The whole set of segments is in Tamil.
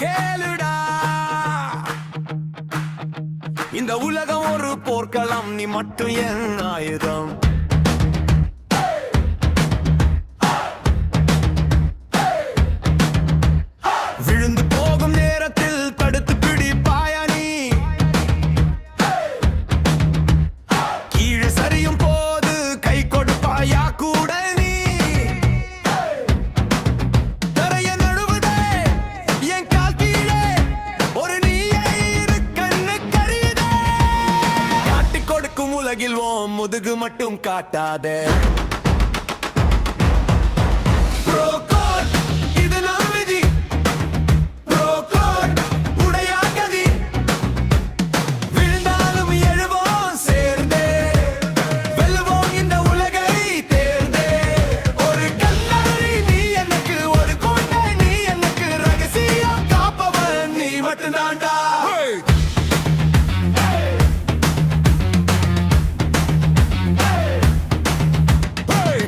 கேளுடா, இந்த உலகம் ஒரு போர்க்களம், நீ மட்டும் என் ஆயுதம். விழுந்து போகும் நேரத்தில் தடுத்து பிடிப்பாயா நீ, கீழே சரியும் போது கை கொடுப்பாயா கூட நீ. தரைய நழுவுதே என் கால் கீழே, ஒரு நீயே இரு கண்ணு கரியுதே. காட்டிக் கொடுக்கும் உலகில் உன் முதுகு மட்டும் காட்டாதே.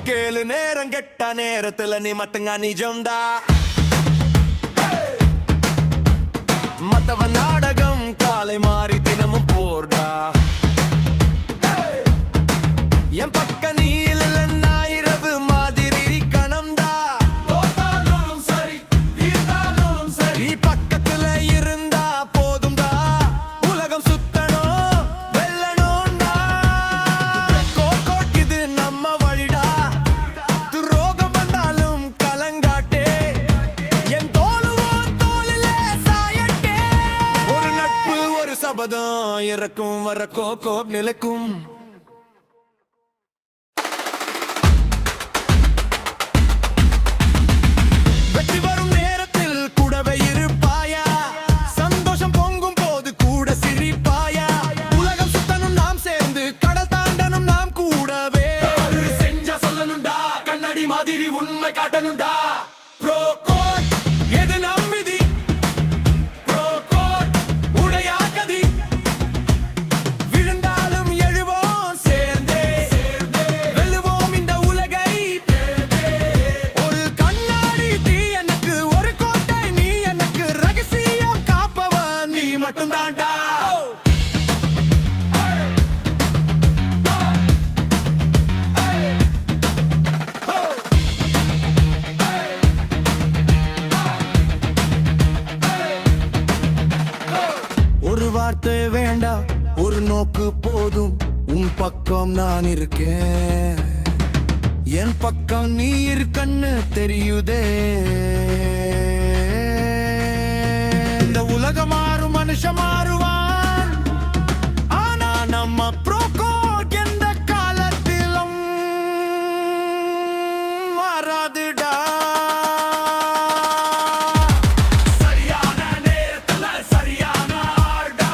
கேளு, நேரம் கெட்ட நேரத்துல நீ மட்டுங்க நிஜம்டா. மத்தவன் நாடகம் காலை மாறி தினமும் போர்டா. என் பக்க நீ இல்லைன்னா இரவு மாதிரி கணம்டா. சரி பக்கத்துல இருந்தா போதும்டா, உலகம் சுத்தணும் வெல்லணும்டா. கோட் இது நம்ம வழிடா, துரோகம் வந்தாலும் கலங்காட்டே, என் தோளுவோம் தோளிலே சாயட்டே. ஒரு நட்பு ஒரு சபதம், இறக்கும் வர கோப் நிலைக்கும். வெற்றி வரும் நேரத்தில் கூடவே இருப்பாயா, சந்தோஷம் பொங்கும் போது கூட சிரிப்பாயா. உலகம் சுத்தனும் நாம் சேர்ந்து, கடல் தாண்டனும் நாம் கூடவே. செஞ்சா சொல்லணும்டா, கண்ணாடி மாதிரி உண்மை காட்டணும்டா. ப்ரோ கோட் எது நம் விதி, ப்ரோ கோட் உடையா கதி. விழுந்தாலும் எழுவோம் சேர்ந்தே, வெல்லுவோம் இந்த உலகை. ஒரு கண்ணாடி தீ எனக்கு, ஒரு கோட்டை நீ எனக்கு, ரகசியம் காப்பவன் நீ மட்டும்தான்டா. ஒரு வார்த்தை வேண்டாம், ஒரு நோக்கு போதும், உன் பக்கம் நான் இருக்கேன். என் பக்கம் நீ இருக்கன்னு தெரியுதே. இந்த உலகம் மாறும், மனுஷன் மாறுவான், ஆனா நம்ம ப்ரோகோட் எந்த காலத்திலும் மாறாதுடா. சரியான நேரத்துல சரியான ஆள்டா,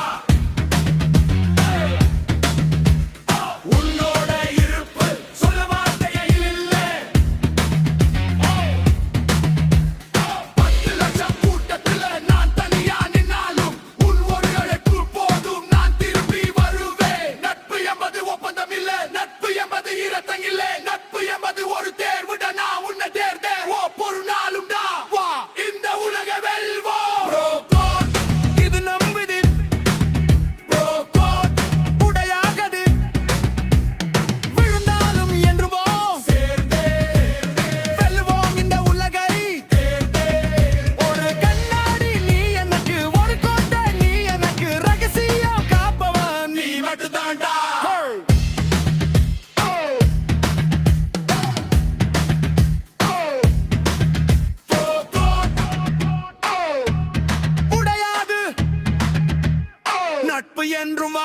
உன்னோட இருப்பு சொல்ல வார்த்தையில் இல்லை. 10 லட்சம் கூட்டத்துல நான் தனியா நின்னாலும், உன் ஒரு அழைப்பு போதும், நான் திரும்பி வருவேன். நட்பு என்பது ஒப்பந்தம் இல்ல, நட்பு என்பது இரத்தம் இல்ல, நட்பு என்பது ஒரு தேர்வுடா. நான் உன்னை தேர்ந்தேன், ஓ ஒரு நாளும் டா. வா இந்த உலக வெல்வோம். ப்ரோ கோட் இது நம் விதி, ப்ரோ கோட் உடையாகது. விழுந்தாலும் என்றுவோம் சேர்ந்தே, வெல்லுவோம் இந்த உலகை. ஒரு கண்ணாடி நீ எனக்கு, ஒரு கோட்டை நீ எனக்கு, ரகசியம் காப்பவன் நீ மட்டும்தான்டா. உடையாது நட்பு என்றும்